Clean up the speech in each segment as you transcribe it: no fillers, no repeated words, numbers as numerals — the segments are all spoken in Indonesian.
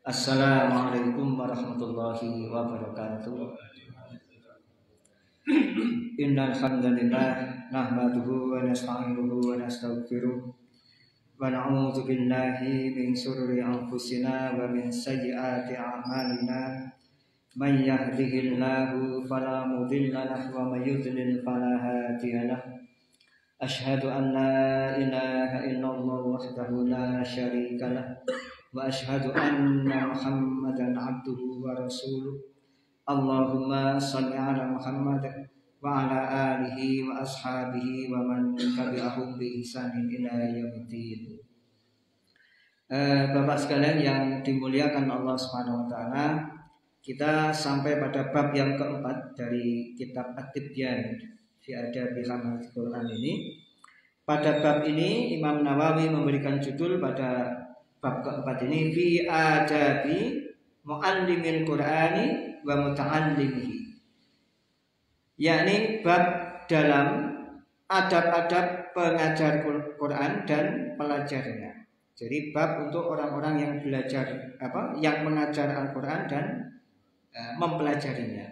Assalamualaikum warahmatullahi wabarakatuh. Innal hamdalillah nahmaduhu wa nasta'inuhu wa nastaghfiruh wa na'udzu billahi min shururi anfusina wa min sayyiati a'malina. May yahdihillahu fala mudilla lahu wa may yudlil fala hadiya lahu. Asyhadu an la ilaha illallah wahdahu la syarika lahu wa asyhadu anna Muhammadan abduhu wa rasuluh. Allahumma shalli ala Muhammad wa ala alihi wa ashabihi wa man tabi'ahum bi ihsanin ila yaumiddin. Bapak sekalian yang dimuliakan Allah Subhanahu wa taala, kita sampai pada bab yang keempat dari kitab At-Tibyan fi Adabi Hamalatil Quran ini. Pada bab ini Imam Nawawi memberikan judul pada bab keempat ini fi adabi muallimil Qur'ani wa muta'allimihi, yakni bab dalam adab-adab pengajar Quran dan pelajarnya. Jadi bab untuk orang-orang yang belajar yang mengajar Al-Quran dan mempelajarinya.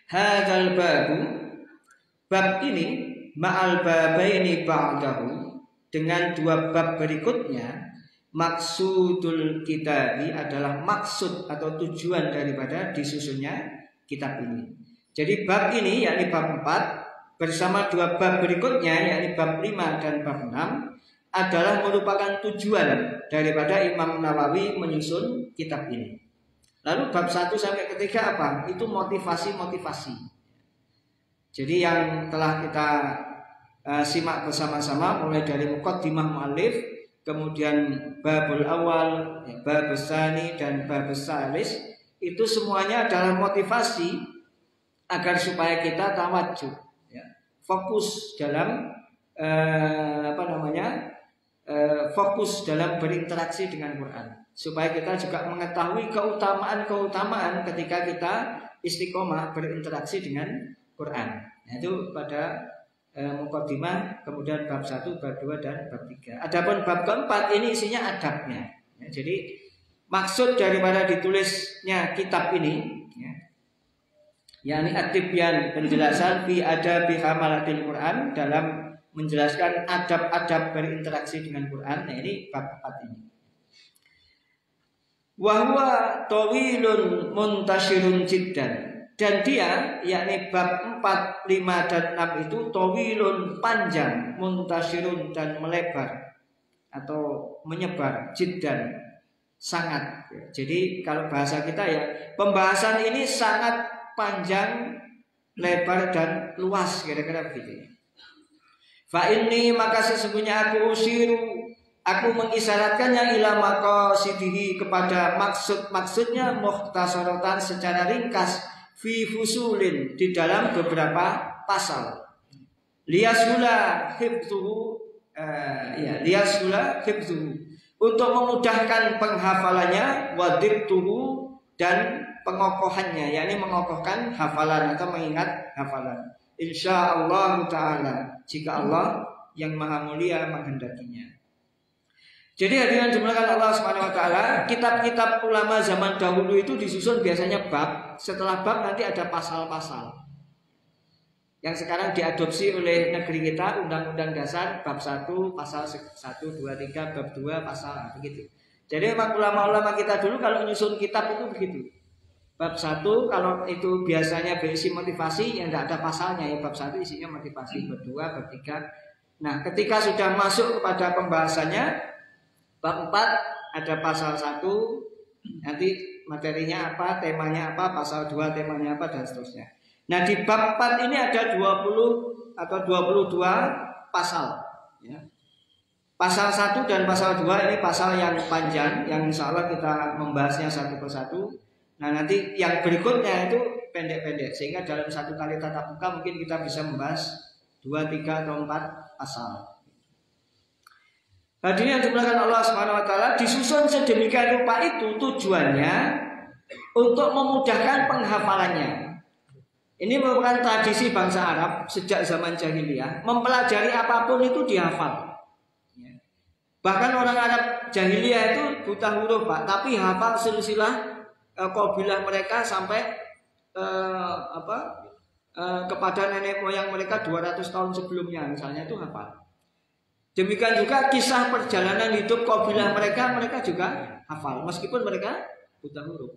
Hadzal babu, bab ini ma'al babaini ba'dahu, dengan dua bab berikutnya. Maksudul kitabi adalah maksud atau tujuan daripada disusunnya kitab ini. Jadi bab ini yakni bab 4 bersama dua bab berikutnya yakni bab 5 dan bab 6 adalah merupakan tujuan daripada Imam Nawawi menyusun kitab ini. Lalu bab 1 sampai ketiga apa? Itu motivasi-motivasi. Jadi yang telah kita simak bersama-sama mulai dari muqaddimah mu'allif, kemudian babul awal, babus tsani dan babus tsalis, itu semuanya adalah motivasi agar supaya kita tawadjuh, ya, fokus dalam fokus dalam berinteraksi dengan Quran, supaya kita juga mengetahui keutamaan-keutamaan ketika kita istiqomah berinteraksi dengan Quran. Nah, itu pada muqaddimah, kemudian bab 1, bab 2 dan bab 3. Adapun bab keempat ini isinya adabnya. Ya, jadi maksud daripada ditulisnya kitab ini, ya, yakni At-Tibyan, penjelasan fi adabi hamalatil Quran, dalam menjelaskan adab-adab berinteraksi dengan Quran. Nah, ini bab 4 ini. Wa huwa tawilun muntashirun jiddan. Dan dia, yakni bab 4, 5 dan 6 itu tawilun, panjang, muntashirun dan melebar atau menyebar, jiddan, sangat. Jadi kalau bahasa kita ya, pembahasan ini sangat panjang, lebar dan luas, kira-kira begitu. Fa inni, maka sesungguhnya aku mengisyaratkannya ila maqasidihi, kepada maksud-maksudnya mukhtasaratan, secara ringkas, fi fusulin, di dalam beberapa pasal. Liyashula hifdzuhu, untuk memudahkan penghafalannya, wadibtuhu, dan pengokohannya, yakni mengokohkan hafalan atau mengingat hafalan. Insyaallah taala, jika Allah yang Maha Mulia menghendakinya. Jadi hadirin dimulakan Allah Subhanahu wa taala, kitab-kitab ulama zaman dahulu itu disusun biasanya bab, setelah bab nanti ada pasal-pasal. Yang sekarang diadopsi oleh negeri kita, Undang-Undang Dasar bab 1, pasal 1, 2, 3, bab 2, pasal begitu. Jadi memang ulama-ulama kita dulu kalau menyusun kitab itu begitu. Bab 1 kalau itu biasanya berisi motivasi, yang tidak ada pasalnya, ya bab 1 isinya motivasi, bab 2, bab 3. Nah, ketika sudah masuk kepada pembahasannya, bab 4 ada pasal 1, nanti materinya apa, temanya apa, pasal 2 temanya apa, dan seterusnya. Nah, di bab 4 ini ada 20 atau 22 pasal, ya. Pasal 1 dan pasal 2 ini pasal yang panjang, yang insya Allah kita membahasnya satu persatu. Nah, nanti yang berikutnya itu pendek-pendek, sehingga dalam satu kali tatap muka mungkin kita bisa membahas 2, 3 atau 4 pasal. Hadirin yang dimuliakan Allah Subhanahu wa taala, disusun sedemikian rupa itu tujuannya untuk memudahkan penghafalannya. Ini merupakan tradisi bangsa Arab sejak zaman jahiliyah, mempelajari apapun itu dihafal. Bahkan orang Arab jahiliyah itu buta huruf Pak, tapi hafal silsilah qabilah mereka sampai kepada nenek moyang mereka 200 tahun sebelumnya misalnya itu hafal. Demikian juga kisah perjalanan hidup qabilah mereka juga hafal meskipun mereka buta huruf.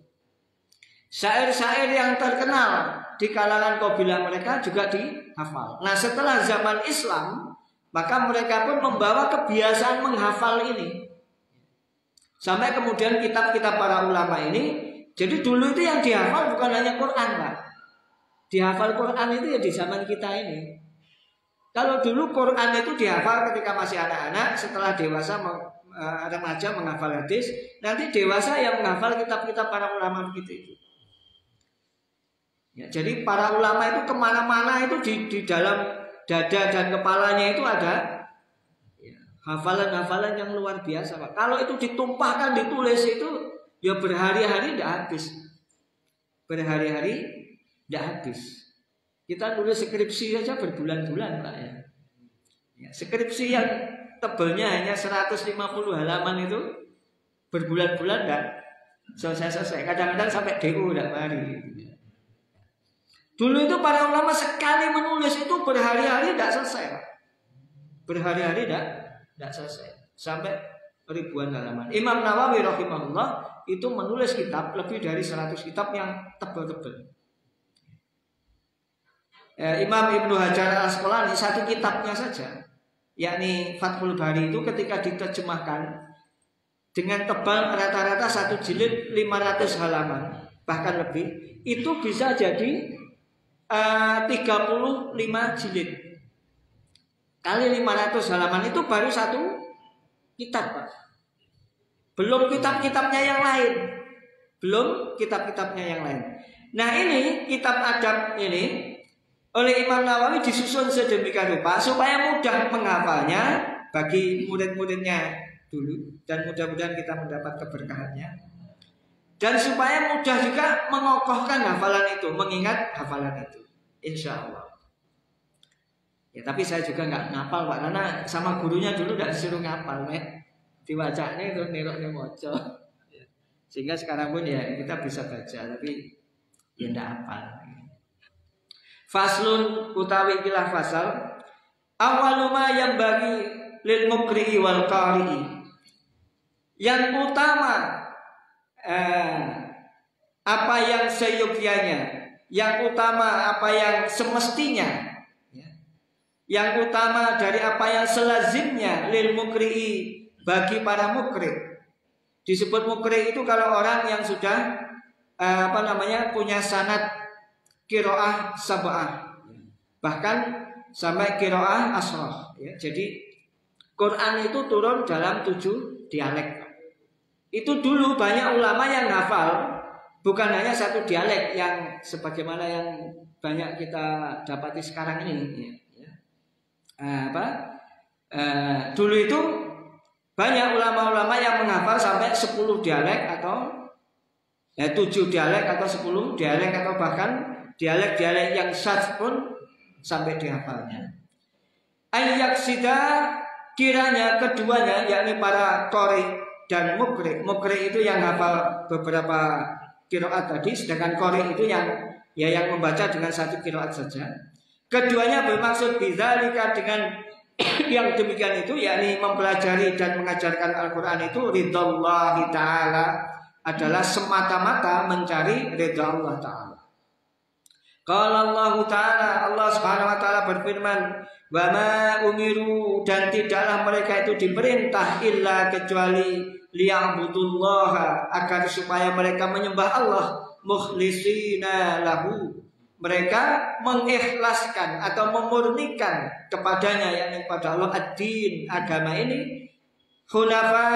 Syair-syair yang terkenal di kalangan qabilah mereka juga dihafal. Nah, setelah zaman Islam, maka mereka pun membawa kebiasaan menghafal ini. Sampai kemudian kitab-kitab para ulama ini, jadi dulu itu yang dihafal bukan hanya Quran, Pak. Dihafal Quran itu ya di zaman kita ini. Kalau dulu Quran itu dihafal ketika masih anak-anak, setelah dewasa remaja menghafal hadis, nanti dewasa yang menghafal kitab-kitab para ulama begitu itu. Ya, jadi para ulama itu kemana-mana itu di dalam dada dan kepalanya itu ada ya, hafalan-hafalan yang luar biasa Pak. Kalau itu ditumpahkan ditulis itu ya berhari-hari tidak habis. Berhari-hari tidak habis. Kita nulis skripsi saja berbulan-bulan Pak ya. Ya, skripsi yang tebelnya hanya 150 halaman itu berbulan-bulan tidak selesai-selesai. Kadang-kadang sampai DO tidak mari. Dulu itu para ulama sekali menulis itu berhari-hari tidak selesai Pak. Berhari-hari tidak selesai. Sampai ribuan halaman. Imam Nawawi rahimahullah itu menulis kitab lebih dari 100 kitab yang tebal-tebal. Imam Ibnu Hajar Al-Asqalani satu kitabnya saja, yakni Fathul Bari itu ketika diterjemahkan dengan tebal rata-rata satu jilid 500 halaman bahkan lebih, itu bisa jadi 35 jilid kali 500 halaman itu baru satu kitab Pak. Belum kitab-kitabnya yang lain. Nah ini kitab adab ini oleh Imam Nawawi disusun sedemikian rupa supaya mudah menghafalnya bagi murid-muridnya dulu, dan mudah-mudahan kita mendapat keberkahannya, dan supaya mudah juga mengokohkan hafalan itu, mengingat hafalan itu, insya Allah. Ya tapi saya juga nggak ngapal Pak, karena sama gurunya dulu nggak disuruh ngapal, diwacanya itu niroknya moco, sehingga sekarang pun ya kita bisa baca, tapi ya nggak hafal. Faslun utawi ikilah fasal awaluma yang bagi lil mukri'i wal qari'i, yang utama apa yang seyogyanya, yang utama apa yang semestinya, yang utama dari apa yang selazimnya lil mukri'i bagi para mukri'. Disebut mukri' itu kalau orang yang sudah punya sanad qiraah sab'ah, bahkan sampai qiraah asrah ya. Jadi Quran itu turun dalam 7 dialek. Itu dulu banyak ulama yang hafal bukan hanya satu dialek yang sebagaimana yang banyak kita dapati sekarang ini ya. Dulu itu banyak ulama-ulama yang menghafal sampai 10 dialek atau 7 dialek atau 10 dialek atau bahkan dialek-dialek yang syadz pun sampai dihafalnya. Ayyaksida kiranya keduanya, yakni para qari dan mukri. Mukri itu yang hafal beberapa qiraat tadi, sedangkan qari itu yang membaca dengan satu qiraat saja. Keduanya bermaksud bidzalika dengan yang demikian itu, yakni mempelajari dan mengajarkan Al-Qur'an itu ridhallahi ta'ala, adalah semata-mata mencari ridha Allah Ta'ala. Qala Allah Ta'ala, Allah Subhanahu wa Ta'ala berfirman, wa ma umiru, dan tidaklah mereka itu diperintah illa kecuali liya'budullaha, agar supaya mereka menyembah Allah, mukhlisina lahu, mereka mengikhlaskan atau memurnikan kepadanya, yakni kepada Allah ad-din, agama ini, hunafa,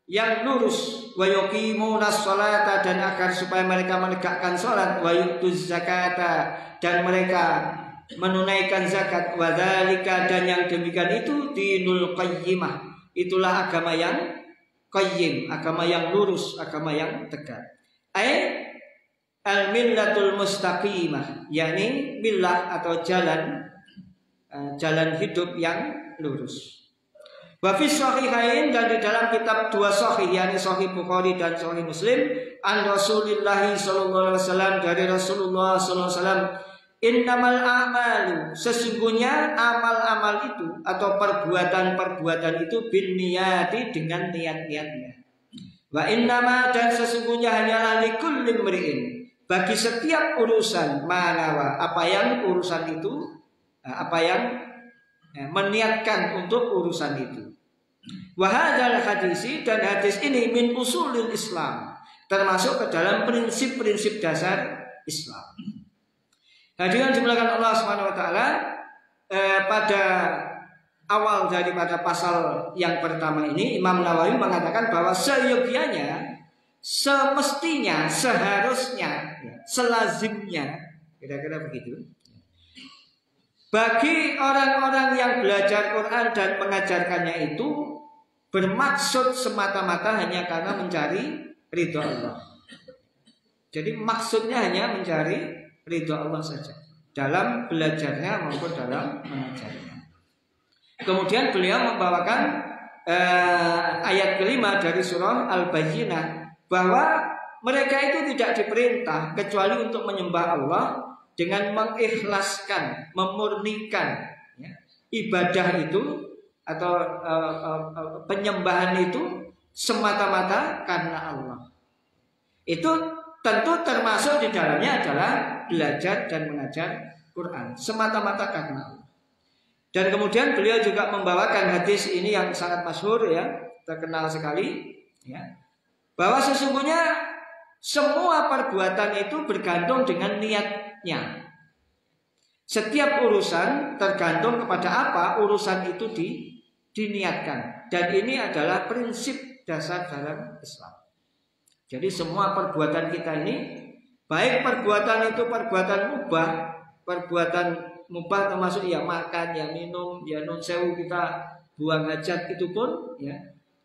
yang lurus, wa yuqimunas sholata, dan agar supaya mereka menegakkan salat, wa yutuz zakata, dan mereka menunaikan zakat, wa dzalika, dan yang demikian itu dinul qayyimah, itulah agama yang qayyim, agama yang lurus, agama yang tegak. Al millatul mustaqimah, yakni millah atau jalan hidup yang lurus. Wa fi sahihain, dan di dalam kitab dua sahih, yakni Sahih Bukhari dan Sahih Muslim, an Rasulillah sallallahu alaihi wasallam, dari Rasulullah sallallahu alaihi wasallam, innamal a'malu, sesungguhnya amal-amal itu atau perbuatan-perbuatan itu binniyati, dengan niat-niatnya. Wa innama, dan sesungguhnya hanyalah likulli imri'in, bagi setiap urusan, manawa, apa yang urusan itu, apa yang meniatkan untuk urusan itu. Wa hadzal hadisi, dan hadis ini min usulil Islam, termasuk ke dalam prinsip-prinsip dasar Islam. Hadirin dimulakan Allah Subhanahu wa taala, pada awal daripada pasal yang pertama ini Imam Nawawi mengatakan bahwa seyogianya, semestinya, seharusnya, selazimnya, kira-kira begitu, bagi orang-orang yang belajar Quran dan mengajarkannya itu bermaksud semata-mata hanya karena mencari ridho Allah. Jadi maksudnya hanya mencari ridho Allah saja dalam belajarnya maupun dalam mengajarnya. Kemudian beliau membawakan ayat kelima dari surah Al-Bayyinah, bahwa mereka itu tidak diperintah kecuali untuk menyembah Allah dengan mengikhlaskan, memurnikan ibadah itu atau penyembahan itu semata-mata karena Allah. Itu tentu termasuk di dalamnya adalah belajar dan mengajar Quran semata-mata karena Allah. Dan kemudian beliau juga membawakan hadis ini yang sangat masyhur, ya, terkenal sekali, ya, bahwa sesungguhnya semua perbuatan itu bergantung dengan niatnya. Setiap urusan tergantung kepada apa urusan itu diniatkan. Dan ini adalah prinsip dasar dalam Islam. Jadi semua perbuatan kita ini, baik perbuatan itu perbuatan mubah termasuk ya makan, ya minum, ya nun sewu kita buang hajat, itu pun ya,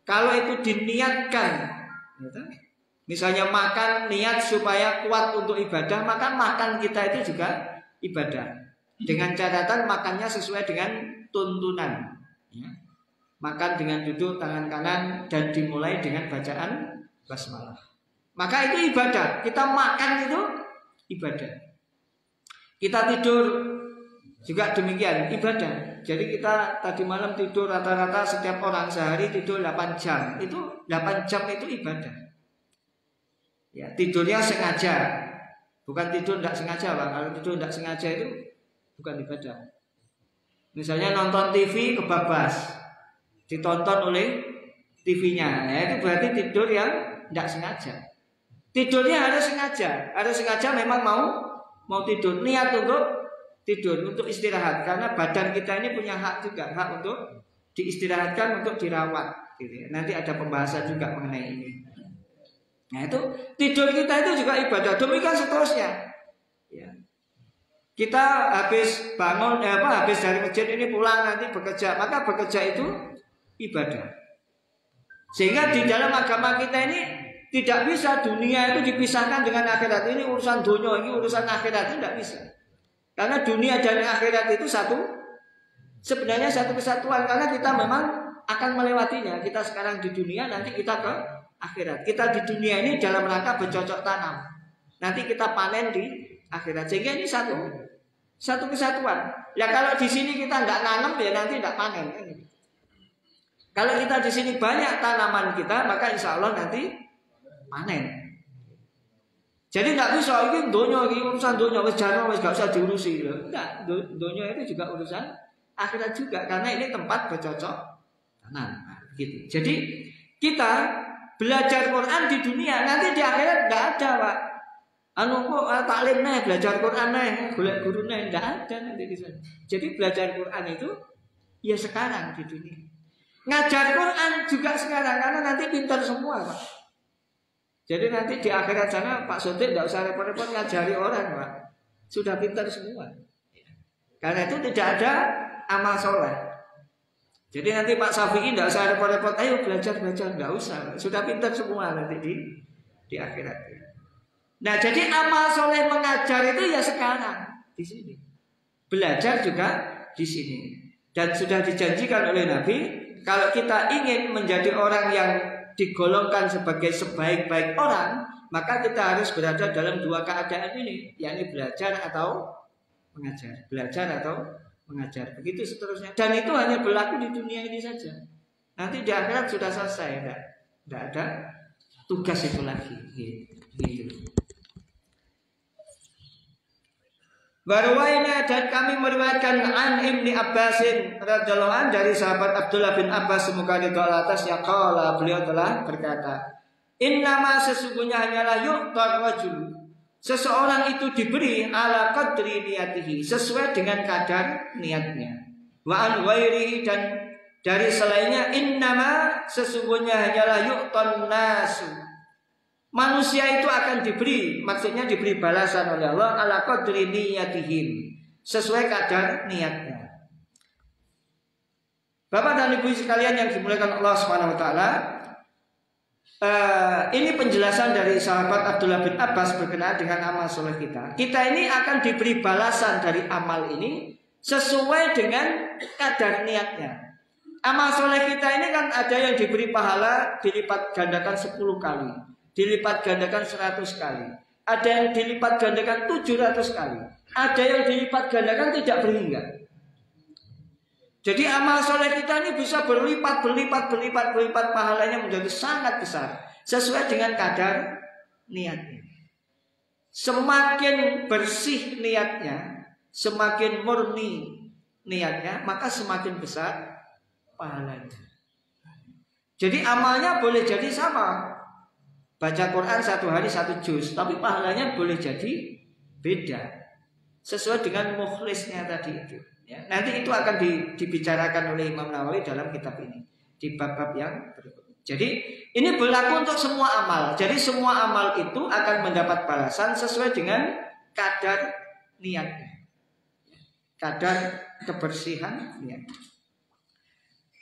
kalau itu diniatkan, ya, misalnya makan niat supaya kuat untuk ibadah, maka makan kita itu juga ibadah. Dengan catatan makannya sesuai dengan tuntunan, ya. Makan dengan duduk tangan kanan dan dimulai dengan bacaan basmalah. Maka itu ibadah. Kita makan itu ibadah. Kita tidur juga demikian, ibadah. Jadi kita tadi malam tidur rata-rata setiap orang sehari tidur 8 jam. Itu 8 jam itu ibadah. Ya, tidurnya sengaja. Bukan tidur tidak sengaja, Bang. Kalau tidur tidak sengaja itu bukan ibadah. Misalnya nonton TV kebabas, ditonton oleh TV-nya, ya, itu berarti tidur yang tidak sengaja. Tidurnya harus sengaja memang mau tidur, niat untuk tidur, untuk istirahat, karena badan kita ini punya hak juga, hak untuk diistirahatkan, untuk dirawat, gitu ya. Nanti ada pembahasan juga mengenai ini. Nah, itu tidur kita itu juga ibadah. Demikian seterusnya. Ya. Kita habis bangun, habis dari masjid ini pulang nanti bekerja, maka bekerja itu ibadah. Sehingga di dalam agama kita ini tidak bisa dunia itu dipisahkan dengan akhirat. Ini urusan dunia, ini urusan akhirat, itu tidak bisa. Karena dunia dan akhirat itu sebenarnya satu kesatuan. Karena kita memang akan melewatinya. Kita sekarang di dunia, nanti kita ke akhirat. Kita di dunia ini dalam rangka bercocok tanam. Nanti kita panen di akhirat. Sehingga ini satu kesatuan. Ya kalau di sini kita nggak nanam, ya nanti nggak panen. Kalau kita di sini banyak tanaman kita, maka insya Allah nanti panen. Jadi nggak bisa ini dunia, ini urusan dunia, nggak usah diurusi. Enggak, dunia itu juga urusan akhirat juga, karena ini tempat bercocok tanam. Nah, gitu. Jadi kita belajar Quran di dunia, nanti di akhirat nggak ada, Pak. Taklim nih, belajar Quran nih, golek guru nih, nggak ada nanti di sana. Jadi belajar Quran itu ya sekarang di dunia. Ngajar Quran juga sekarang, karena nanti pintar semua, Pak. Jadi nanti di akhirat sana Pak Sotik tidak usah repot-repot ngajari orang, Pak. Sudah pintar semua. Karena itu tidak ada amal soleh. Jadi nanti Pak Syafi'i tidak usah repot-repot, ayo belajar, nggak usah. Sudah pintar semua nanti di akhirat. Nah, jadi amal soleh mengajar itu ya sekarang di sini. Belajar juga di sini. Dan sudah dijanjikan oleh Nabi, Kalau kita ingin menjadi orang yang digolongkan sebagai sebaik-baik orang, maka kita harus berada dalam dua keadaan ini, yakni belajar atau mengajar. Belajar atau mengajar. Begitu seterusnya. Dan itu hanya berlaku di dunia ini saja. Nanti di akhirat sudah selesai, tidak ada tugas itu lagi. Gitu. Warwaina, dan kami meriwayatkan an Ibni Abbasin radhiyallahu anhu dari sahabat Abdullah bin Abbas semoga ridha atasnya, qala, beliau telah berkata, innama, sesungguhnya hanyalah yu'tar rajul, seseorang itu diberi ala qadri niyatihi, sesuai dengan kadar niatnya. Wa an ghairihi, dan dari selainnya, innama, sesungguhnya hanyalah yu'tan nasu, manusia itu akan diberi, maksudnya diberi balasan oleh Allah ala qadri niyatihim, sesuai kadar niatnya. Bapak dan Ibu sekalian yang dimuliakan Allah Subhanahu wa taala, ini penjelasan dari sahabat Abdullah bin Abbas berkenaan dengan amal soleh kita. Kita ini akan diberi balasan dari amal ini sesuai dengan kadar niatnya. Amal soleh kita ini kan ada yang diberi pahala dilipat gandakan 10 kali, dilipat gandakan 100 kali, ada yang dilipat gandakan 700 kali, ada yang dilipat gandakan tidak berhingga. Jadi amal soleh kita ini bisa berlipat pahalanya menjadi sangat besar sesuai dengan kadar niatnya. Semakin bersih niatnya, semakin murni niatnya, maka semakin besar pahalanya. Jadi amalnya boleh jadi sama, baca Quran 1 hari 1 juz, tapi pahalanya boleh jadi beda sesuai dengan mukhlisnya tadi itu. Ya, nanti itu akan dibicarakan oleh Imam Nawawi dalam kitab ini di bab-bab yang berikutnya. Jadi ini berlaku untuk semua amal. Jadi semua amal itu akan mendapat balasan sesuai dengan kadar niatnya, kadar kebersihan niatnya.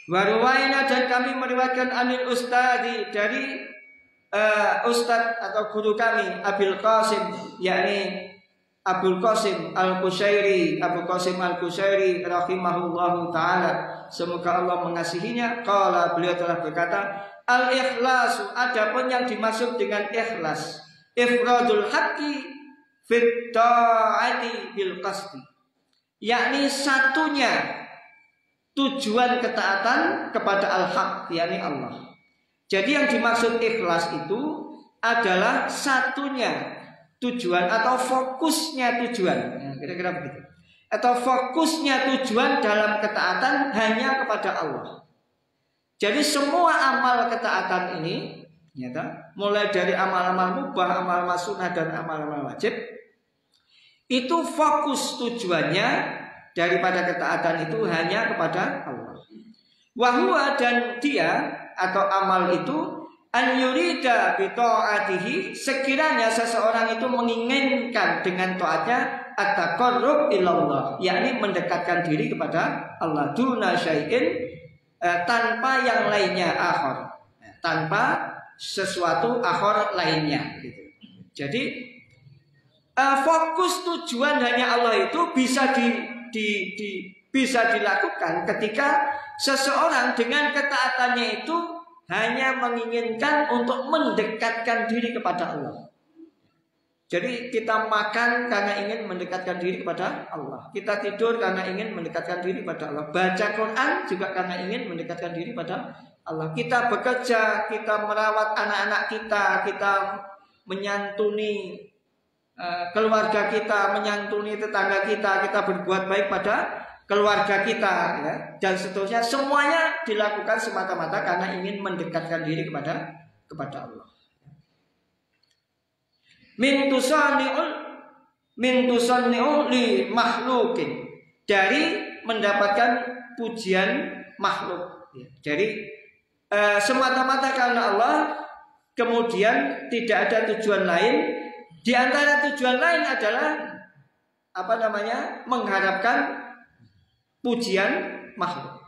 Warwaina, dan kami meriwayatkan anil ustadi, dari ustad atau guru kami Abul Qasim, yakni Abul Qasim Al-Qushairi, Abu Qasim Al-Qushairi rahimahullahu ta'ala, semoga Allah mengasihinya. Qala, beliau telah berkata, al-ikhlasu, adapun yang dimaksud dengan ikhlas, ifradul haqqi fit ta'ati bil qasdi, yakni satunya tujuan ketaatan kepada al-haq, yakni Allah. Jadi yang dimaksud ikhlas itu adalah satunya tujuan atau fokusnya tujuan, kira-kira begitu. Atau fokusnya tujuan dalam ketaatan hanya kepada Allah. Jadi semua amal ketaatan ini, mulai dari amal-amal mubah, amal-amal sunnah dan amal-amal wajib, itu fokus tujuannya daripada ketaatan itu hanya kepada Allah. Wahwa, dan dia atau amal itu, an yurida bi ta'atihi, sekiranya seseorang itu menginginkan dengan taatnya at-taqarrub ilallah, yakni mendekatkan diri kepada Allah, duna syai'in, tanpa yang lainnya, akhir, tanpa sesuatu akhir lainnya gitu. Jadi fokus tujuan hanya Allah itu bisa bisa dilakukan ketika seseorang dengan ketaatannya itu hanya menginginkan untuk mendekatkan diri kepada Allah. Jadi kita makan karena ingin mendekatkan diri kepada Allah, kita tidur karena ingin mendekatkan diri kepada Allah, baca Quran juga karena ingin mendekatkan diri kepada Allah, kita bekerja, kita merawat anak-anak kita menyantuni keluarga kita, menyantuni tetangga kita berbuat baik pada keluarga kita, ya, dan seterusnya, semuanya dilakukan semata-mata karena ingin mendekatkan diri kepada Allah. Min tusanni'u li makhlukin, dari mendapatkan pujian makhluk. Jadi semata-mata karena Allah, kemudian tidak ada tujuan lain. Di antara tujuan lain adalah mengharapkan pujian makhluk.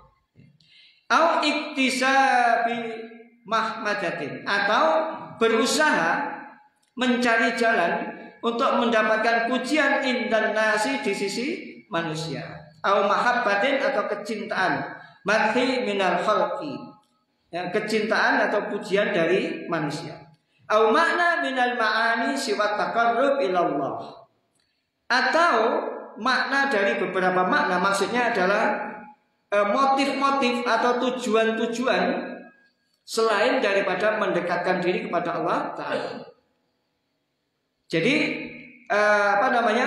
Au iktisabi mahmadatin, atau berusaha mencari jalan untuk mendapatkan pujian indan nasi, di sisi manusia. Au mahabbatin, atau kecintaan madhi minal khalqi, ya, kecintaan atau pujian dari manusia. Au makna minal ma'ani siwat taqarrub ilallah, atau makna dari beberapa makna, maksudnya adalah motif-motif atau tujuan-tujuan selain daripada mendekatkan diri kepada Allah Ta'ala. Jadi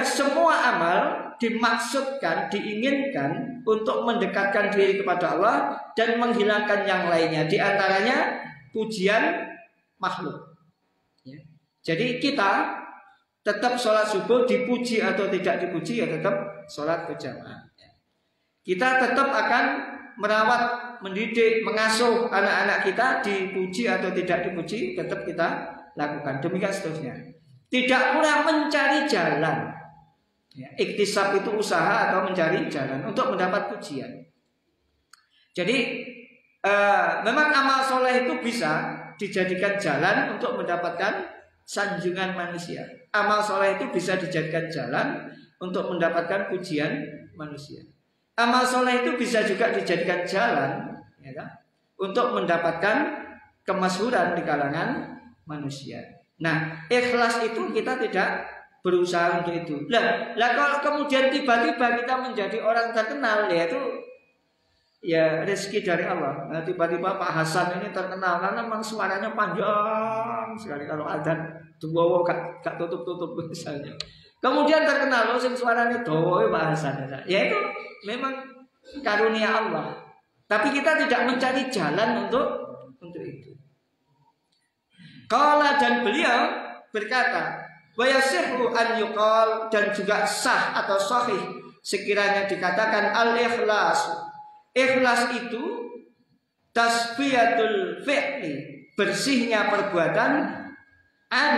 semua amal dimaksudkan, diinginkan untuk mendekatkan diri kepada Allah dan menghilangkan yang lainnya, di antaranya pujian makhluk. Ya. Jadi kita tetap sholat subuh, dipuji atau tidak dipuji, ya tetap sholat berjamaah. Kita tetap akan merawat, mendidik, mengasuh anak-anak kita, dipuji atau tidak dipuji, tetap kita lakukan. Demikian seterusnya. Tidak pula mencari jalan. Ya, iktisab itu usaha atau mencari jalan untuk mendapat pujian. Jadi memang amal soleh itu bisa dijadikan jalan untuk mendapatkan sanjungan manusia. Amal soleh itu bisa dijadikan jalan untuk mendapatkan pujian manusia. Amal soleh itu bisa juga dijadikan jalan, ya kan, untuk mendapatkan kemasyhuran di kalangan manusia. Nah, ikhlas itu kita tidak berusaha untuk itu. Lah kalau kemudian tiba-tiba kita menjadi orang terkenal, ya itu ya rezeki dari Allah. Nah, tiba-tiba Pak Hasan ini terkenal karena memang suaranya panjang sekali, kalau adzan duwowo gak tutup-tutup misalnya. Kemudian terkenal sing suaranya dawa Pak Hasan. Ya itu memang karunia Allah. Tapi kita tidak mencari jalan untuk itu. Qala, dan beliau berkata, wa yasihhu an yuqal, dan juga sah atau sahih sekiranya dikatakan al-ikhlas. Ikhlas itu tasfiyatul fi'li, bersihnya perbuatan, an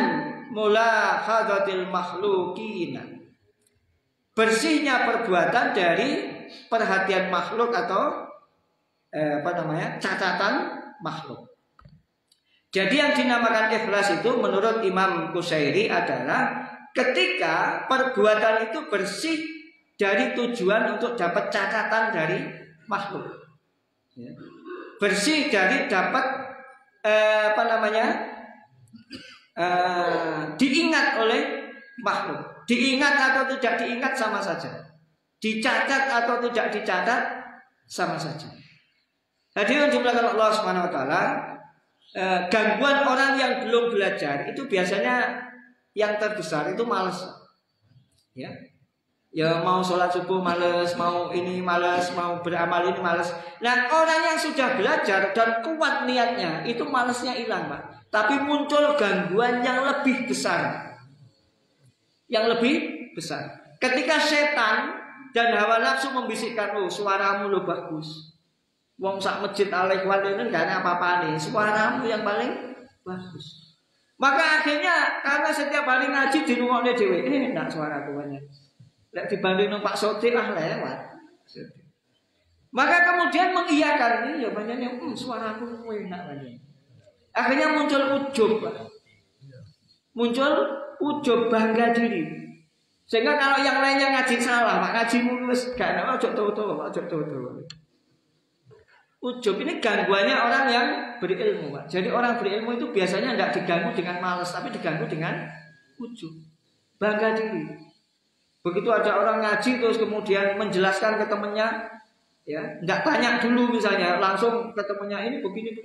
mulahadatil makhluqina, bersihnya perbuatan dari perhatian makhluk atau catatan makhluk. Jadi yang dinamakan ikhlas itu menurut Imam Qusairi adalah ketika perbuatan itu bersih dari tujuan untuk dapat catatan dari makhluk, ya. Bersih dari dapat diingat oleh makhluk. Diingat atau tidak diingat sama saja, dicatat atau tidak dicatat sama saja. Hadirin dimulakan Allah Subhanahu wa taala, gangguan orang yang belum belajar itu biasanya yang terbesar itu malas. Ya mau sholat subuh malas, mau ini malas, mau beramal ini malas. Nah, orang yang sudah belajar dan kuat niatnya itu malasnya hilang, Pak. Tapi muncul gangguan yang lebih besar. Yang lebih besar. Ketika setan dan hawa nafsu membisikkan, "Oh, suaramu lo bagus. Wong sak masjid Al-Ikhwan ini enggak ada apa-apa nih. Suaramu yang paling bagus." Maka akhirnya karena setiap hari ngaji di rumahnya dhewe, ini enggak suaraku banyak. Lek dibanding Pak Sotik lewat. Maka kemudian mengiyakan, ini ya banyaknya suaraku enak banyak. Akhirnya muncul ujub, Pak. Muncul ujub, bangga diri. Sehingga kalau yang lainnya ngaji salah, Pak, ngaji mulus gak ada, ojo tuh, ujub ini gangguannya orang yang berilmu, Pak. Jadi orang berilmu itu biasanya tidak diganggu dengan malas, tapi diganggu dengan ujub, bangga diri. Begitu ada orang ngaji terus kemudian menjelaskan ke temannya, ya, tidak tanya dulu misalnya, langsung ke temannya, ini begini.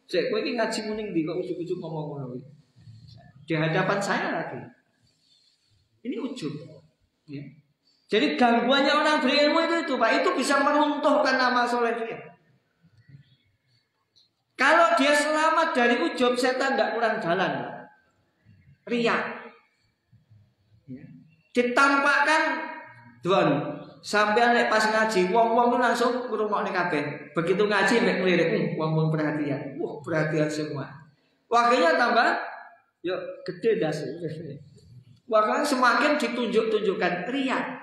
Saya ini ngaji muning di kok ujub-ujub ngomong di hadapan saya lagi. Ini ujub. Ya. Jadi gangguannya orang berilmu itu Pak, itu bisa meruntuhkan amal soleh dia. Kalau dia selamat dari ujub, setan tidak kurang jalan, Pak. Riya. Ya. Ditampakkan don sampai pas ngaji wong-wong itu langsung ngrungokne kabeh. Begitu ngaji mek ngelirik, wong-wong perhatian. Wah, perhatian semua. Wakilnya tambah yuk gede das. Wakilnya semakin ditunjuk-tunjukkan riya.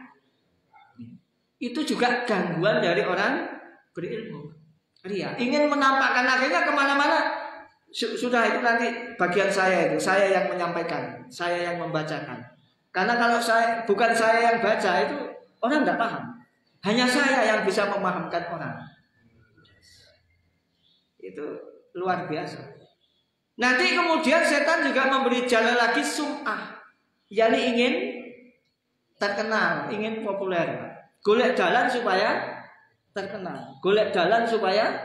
Itu juga gangguan dari orang berilmu. Riya, ingin menampakkan, akhirnya kemana-mana. Sudah itu nanti bagian saya itu, saya yang menyampaikan, saya yang membacakan. Karena kalau bukan saya yang baca itu orang tidak paham. Hanya saya yang bisa memahamkan orang. Itu luar biasa. Nanti kemudian setan juga memberi jalan lagi sum'ah, yakni ingin terkenal, ingin populer. Golek jalan supaya terkenal, golek jalan supaya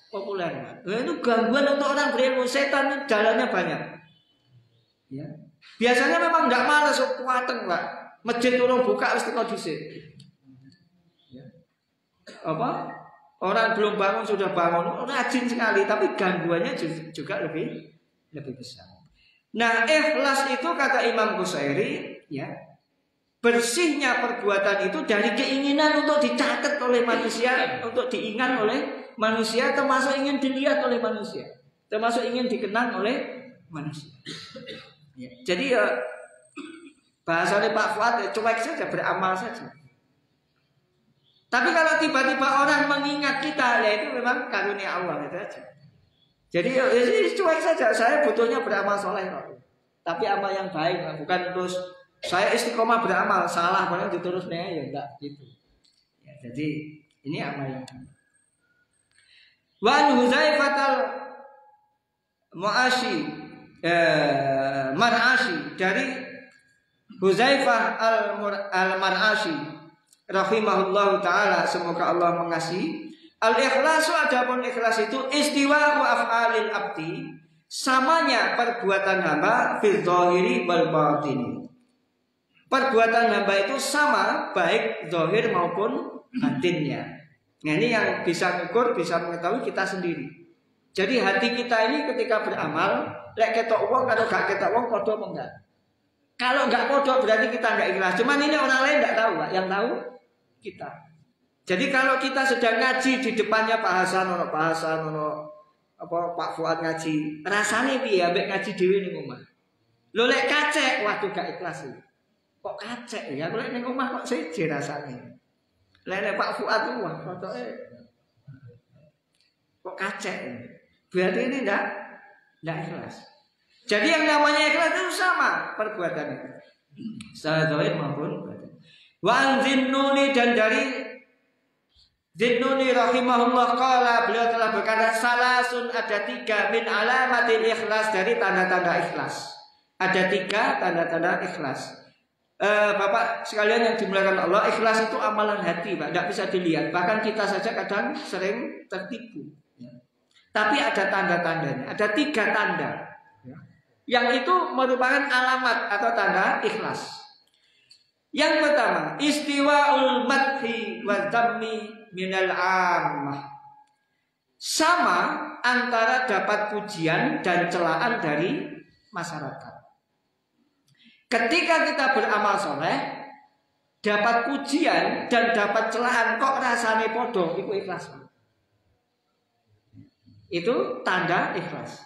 populer. Nah, itu gangguan untuk orang berilmu. Setan jalannya banyak. Ya. Biasanya memang nggak malas kuateng, Pak. Masjid urung buka mesti kondisi. Ya. Apa? Orang belum bangun sudah bangun, rajin sekali, tapi gangguannya juga lebih besar. Nah, ikhlas itu kata Imam Qusairi, ya, bersihnya perbuatan itu dari keinginan untuk dicatat oleh manusia, untuk diingat oleh manusia, termasuk ingin dilihat oleh manusia, termasuk ingin dikenang oleh manusia. Ya. Jadi ya bahasanya Pak Fuad ya, cuek saja, beramal saja. Tapi kalau tiba-tiba orang mengingat kita, ya itu memang karunia Allah itu aja. Jadi ya cuek saja, saya butuhnya beramal soleh kok. Tapi amal yang baik, bukan terus saya istiqomah beramal salah padahal diterus nih ya enggak gitu. Ya, jadi ini amal yang baik. Wan Huzaifatal Mar'ashi dari Huzaifah al-Mar'ashi rahimahullahu ta'ala, semoga Allah mengasihi. Al-ikhlasu, adapun ikhlas itu istiwa wa af'alil abdi, samanya perbuatan hamba fil zahiri wal batini. Perbuatan hamba itu sama baik zahir maupun batinnya. Nah, ini yang bisa mengukur, bisa mengetahui kita sendiri. Jadi hati kita ini ketika beramal, lek ketok wong atau gak ketok wong podo apa enggak? Kalau enggak podo berarti kita enggak ikhlas. Cuman ini orang lain enggak tahu, Pak. Yang tahu kita. Jadi kalau kita sedang ngaji di depannya Pak Hasan, ono apa Pak Fuad ngaji, rasane piye ambek ngaji dhewe ning omah. Lho lek kacek, waduh gak ikhlas iki. Kok kacek ya? Lek ning omah kok seje rasane. Lek Pak Fuad ku wah kotoke kok kacek. Berarti ini enggak ikhlas. Jadi yang namanya ikhlas itu sama perbuatannya. Zahir maupun batin. Wa Zinnuni, dan dari Zinnuni rahimahullah qala, beliau telah berkata salasun, ada 3 min alamatil ikhlas, dari tanda-tanda ikhlas. Ada 3 tanda-tanda ikhlas. Bapak sekalian yang dimuliakan Allah, ikhlas itu amalan hati, Pak, tidak bisa dilihat. Bahkan kita saja kadang sering tertipu. Tapi ada tanda-tandanya, ada 3 tanda. Yang itu merupakan alamat atau tanda ikhlas. Yang pertama, istiwa'ul madhi wa dhammi minal ammah. Sama antara dapat pujian dan celaan dari masyarakat. Ketika kita beramal soleh, dapat pujian dan dapat celaan, kok rasane podo, itu ikhlas. Itu tanda ikhlas.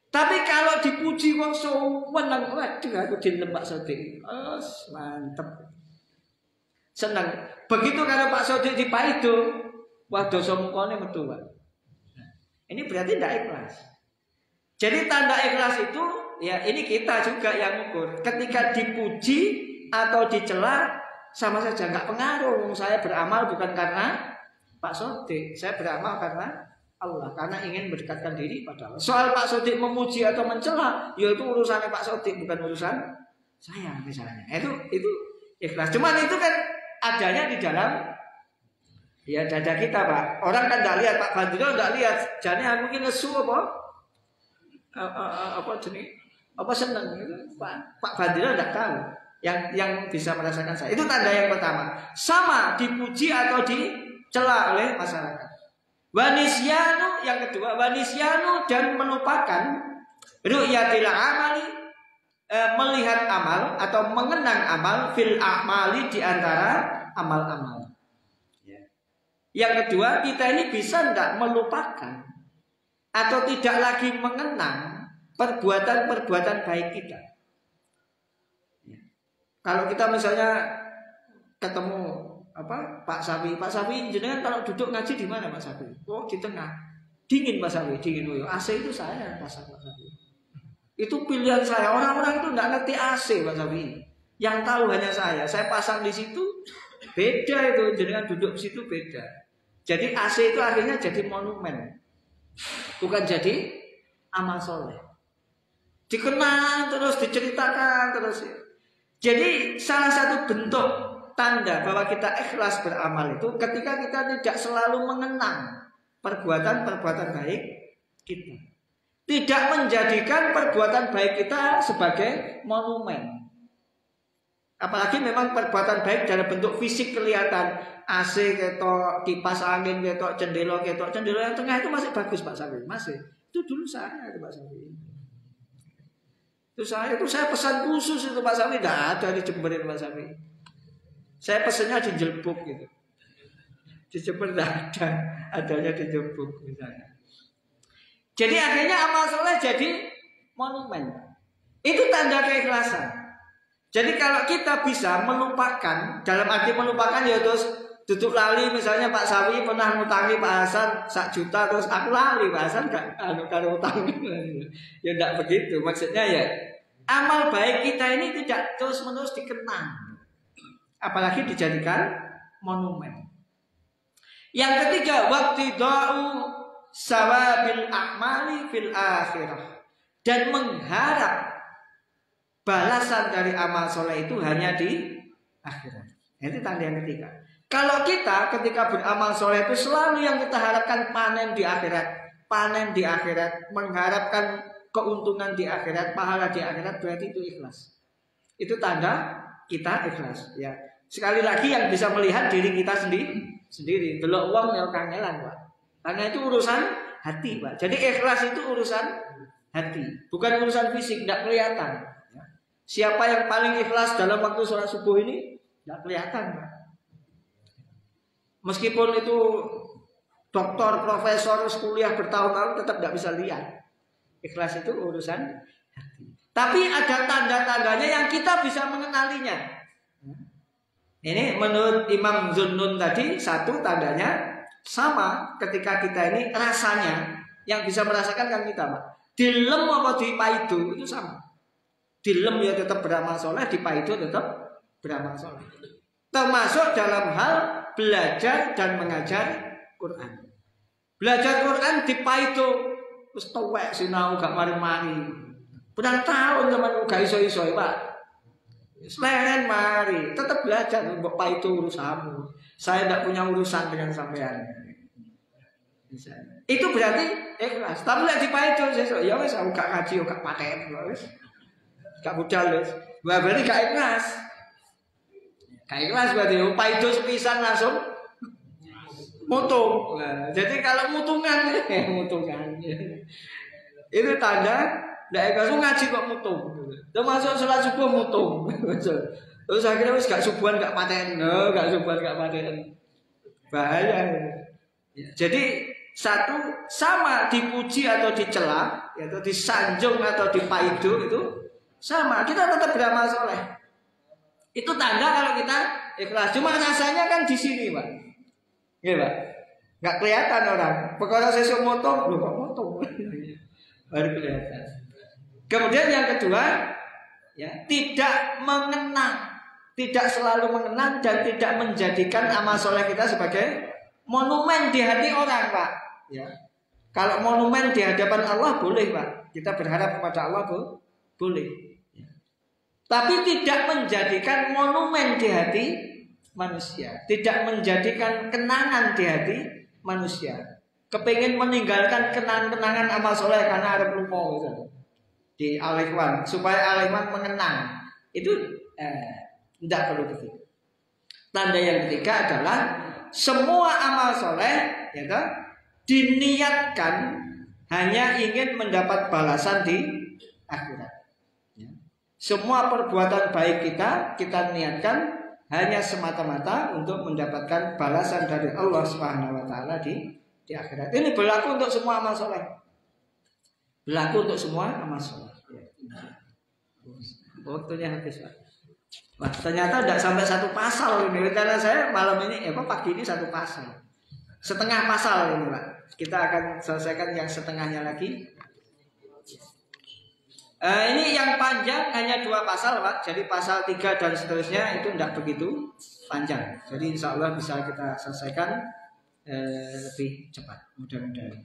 Tapi kalau dipuji wong seneng, waduh aku dilem Pak Sodik. Mantep. Seneng. Begitu kalau Pak Sodik dipaido, wah dosa mukane metu, Pak. Ini berarti tidak ikhlas. Jadi tanda ikhlas itu ya ini kita juga yang ukur. Ketika dipuji atau dicela sama saja, enggak pengaruh. Saya beramal bukan karena Pak Sodik, saya beramal karena Allah, karena ingin mendekatkan diri pada Allah. Soal Pak Sodik memuji atau mencela, ya itu urusannya Pak Sodik, bukan urusan saya misalnya. Itu ikhlas. Cuman itu kan adanya di dalam ya dada kita, Pak. Orang kan tidak lihat, Pak Fadil tidak lihat. Jadi mungkin lesu apa jenis apa seneng itu Pak Fadil tidak tahu. Yang bisa merasakan saya. Itu tanda yang pertama. Sama dipuji atau dicela oleh masyarakat. Wanisyanu, yang kedua, wanisyanu, dan melupakan ru'yatil amali, melihat amal atau mengenang amal fil a'mali, di antara amal-amal. Yang kedua, kita ini bisa tidak melupakan atau tidak lagi mengenang perbuatan-perbuatan baik kita. Kalau kita misalnya ketemu Pak Sapi jenengan kalau duduk ngaji di mana Pak Sapi? Oh di tengah. Dingin Pak Sapi, dingin. AC itu saya Pak Sapi. Itu pilihan saya. Orang-orang itu tidak ngerti AC Pak Sapi. Yang tahu hanya saya. Saya pasang di situ, beda itu. Jenengan duduk di situ beda. Jadi AC itu akhirnya jadi monumen. bukan jadi amal soleh. Dikenang terus, diceritakan terus. Jadi salah satu bentuk tanda bahwa kita ikhlas beramal itu ketika kita tidak selalu mengenang perbuatan-perbuatan baik kita. Tidak menjadikan perbuatan baik kita sebagai monumen. Apalagi memang perbuatan baik dalam bentuk fisik kelihatan, AC ketok, kipas angin ketok, jendela ketok, jendela yang tengah itu masih bagus Pak Safi, masih. Itu dulu saya itu Pak Safi. Itu saya pesan khusus itu Pak Safi, tidak ada di Jemberin Pak Safi. Saya pesannya di Jelbuk gitu. Di Jember tidak ada, adanya di Jelbuk misalnya. Jadi akhirnya amal soleh jadi monumen. Itu tanda keikhlasan. Jadi kalau kita bisa melupakan, dalam arti melupakan ya terus duduk lali, misalnya Pak Sawi pernah ngutangi Pak Hasan 1 juta terus aku lali Pak Hasan gak kalau utang. Ya enggak begitu. Maksudnya ya amal baik kita ini tidak terus-menerus dikenang. Apalagi dijadikan monumen. Yang ketiga, waqtida'u sawabil a'mali fil akhirah. Dan mengharap balasan dari amal soleh itu hanya di akhirat. Itu tanda yang ketiga. Kalau kita ketika beramal soleh itu selalu yang kita harapkan panen di akhirat, mengharapkan keuntungan di akhirat, pahala di akhirat, berarti itu ikhlas. Itu tanda kita ikhlas. Ya. Sekali lagi yang bisa melihat diri kita sendiri. Delok uang ya kangelan Pak. Karena itu urusan hati Pak. Jadi ikhlas itu urusan hati, bukan urusan fisik, tidak kelihatan. Siapa yang paling ikhlas dalam waktu sholat subuh ini? Tidak kelihatan Pak. Meskipun itu doktor, profesor, kuliah bertahun-tahun tetap tidak bisa lihat. Ikhlas itu urusan hati. Tapi ada tanda-tandanya yang kita bisa mengenalinya. Ini menurut Imam Zunnun tadi, satu tandanya sama ketika kita ini rasanya yang bisa merasakan kan kita Pak. Dilem apa dipaidu itu sama. Dilem ya tetap beramal soleh, dipaidu tetap beramal soleh. Termasuk dalam hal belajar dan mengajar Quran. Belajar Quran dipaidu terus tuwek sinau gak mari-mari. Benar tahun teman gak iso-iso Pak. Seleren mari, tetap belajar mbok paidu urusanmu. Saya tidak punya urusan dengan sampean. Itu berarti ikhlas. Tapi lek dipaidu sesuk ya wis aku gak ngaji gak paten wis. Gak budal wis. Berarti gak ikhlas. Gak ikhlas berarti paidu sepisan langsung mutung. Nah, jadi kalau mutungan itu tanda ndak ikhlas ngaji kok mutung. Termasuk sholat subuh mutung. Terus akhirnya wis gak subuhan gak paten. Bahaya. Jadi satu sama dipuji atau dicela, atau disanjung atau dipaidu itu sama. Kita tetap beramal soleh. Itu tanda kalau kita ikhlas. Cuma rasanya kan di sini, Pak. Iya, Pak. Gak kelihatan orang. Pokoknya sesuk motong, kok motong. Baru kelihatan. Kemudian yang kedua, ya, tidak mengenang, tidak selalu mengenang dan tidak menjadikan amal soleh kita sebagai monumen di hati orang, Pak. Ya. Kalau monumen di hadapan Allah boleh, Pak. Kita berharap kepada Allah boleh. Ya. Tapi tidak menjadikan monumen di hati manusia, tidak menjadikan kenangan di hati manusia. Kepingin meninggalkan kenang-kenangan amal soleh karena ada lupa di Al-Ikhwan supaya Al-Ikhwan mengenang itu tidak perlu begitu. Tanda yang ketiga adalah semua amal soleh ya, diniatkan hanya ingin mendapat balasan di akhirat. Ya. Semua perbuatan baik kita niatkan hanya semata-mata untuk mendapatkan balasan dari Allah Subhanahu Wa Taala di akhirat. Ini berlaku untuk semua amal soleh. Berlaku untuk semua amal soleh. Waktunya habis, Pak. Wah, ternyata tidak sampai satu pasal ini. Karena saya malam ini, pagi ini satu pasal. Setengah pasal ini, Pak. Kita akan selesaikan yang setengahnya lagi. Ini yang panjang hanya 2 pasal, Pak. Jadi pasal 3 dan seterusnya itu tidak begitu panjang. Jadi insya Allah bisa kita selesaikan lebih cepat. Mudah-mudahan.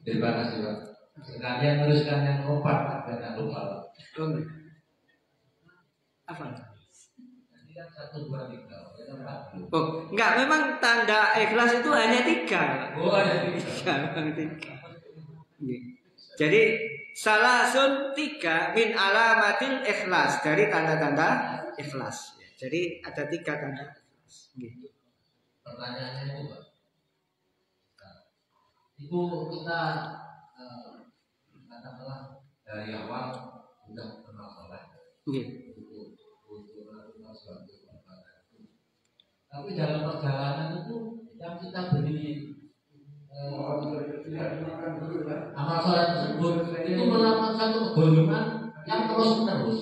Terima kasih Pak. Sekalian teruskan yang keempat dan lupa. Apa? Nanti kan 1, 2, 3. Oh, enggak, memang tanda ikhlas itu hanya 3. Oh, ada 3. Jadi salasun 3 min alamatil ikhlas, dari tanda-tanda ikhlas. Jadi ada 3 tanda ikhlas. Pertanyaannya itu Pak, itu kita katakanlah dari awal sudah kenal soleh, tapi dalam perjalanan itu yang kita beri amal soleh tersebut itu melakukan satu kegolongan yang terus menerus,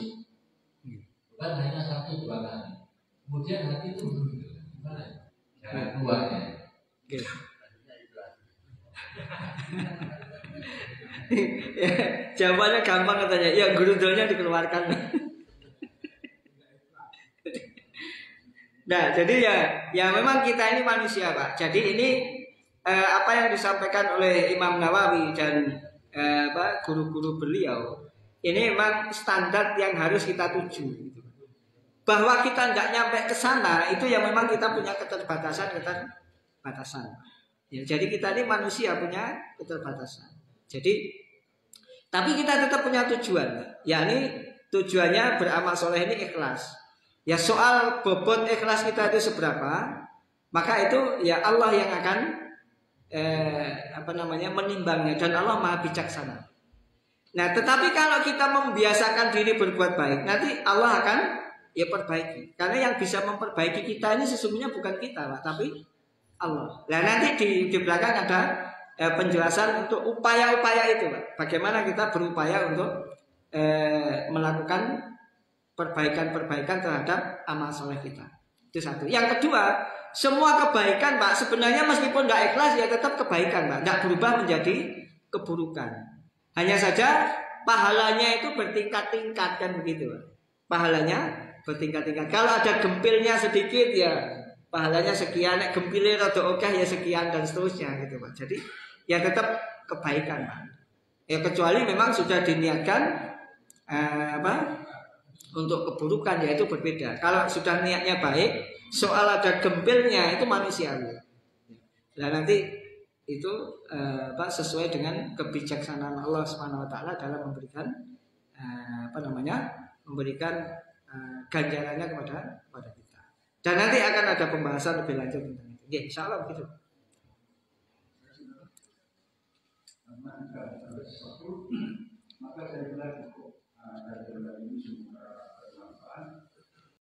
bukan hanya 1, 2 kali. Kemudian hati itu gimana? Jangan keluarnya. Jawabannya gampang katanya. Ya, gerundulnya dikeluarkan. Nah, jadi ya memang kita ini manusia, Pak. Jadi ini apa yang disampaikan oleh Imam Nawawi dan guru-guru beliau, ini memang standar yang harus kita tuju. Bahwa kita nggak nyampe ke sana, itu yang memang kita punya keterbatasan. Ya, jadi kita ini manusia punya keterbatasan. Jadi, tapi kita tetap punya tujuan. Yakni tujuannya beramal soleh ini ikhlas. Ya, soal bobot ikhlas kita itu seberapa, maka itu ya Allah yang akan menimbangnya, dan Allah Maha bijaksana. Nah, tetapi kalau kita membiasakan diri berbuat baik, nanti Allah akan ya perbaiki. Karena yang bisa memperbaiki kita ini sesungguhnya bukan kita, Pak, tapi Allah. Nah, nanti di belakang ada penjelasan untuk upaya-upaya itu, Pak. Bagaimana kita berupaya untuk melakukan perbaikan-perbaikan terhadap amal soleh kita. Itu satu. Yang kedua, semua kebaikan, Pak, sebenarnya meskipun tidak ikhlas ya tetap kebaikan, Pak. Tidak berubah menjadi keburukan. Hanya saja pahalanya itu bertingkat-tingkat, kan begitu, Pak. Pahalanya bertingkat-tingkat. Kalau ada gempilnya sedikit ya pahalanya sekian, nek gempilnya rada oke ya sekian, dan seterusnya gitu, Pak. Jadi ya tetap kebaikan, Pak. Ya kecuali memang sudah diniatkan untuk keburukan, ya itu berbeda. Kalau sudah niatnya baik, soal ada gempilnya itu manusiawi. Nah, nanti itu sesuai dengan kebijaksanaan Allah Subhanahu wa taala dalam memberikan memberikan ganjarannya kepada kita. Dan nanti akan ada pembahasan lebih lanjut tentang itu. Ya, insyaallah begitu. Maka saya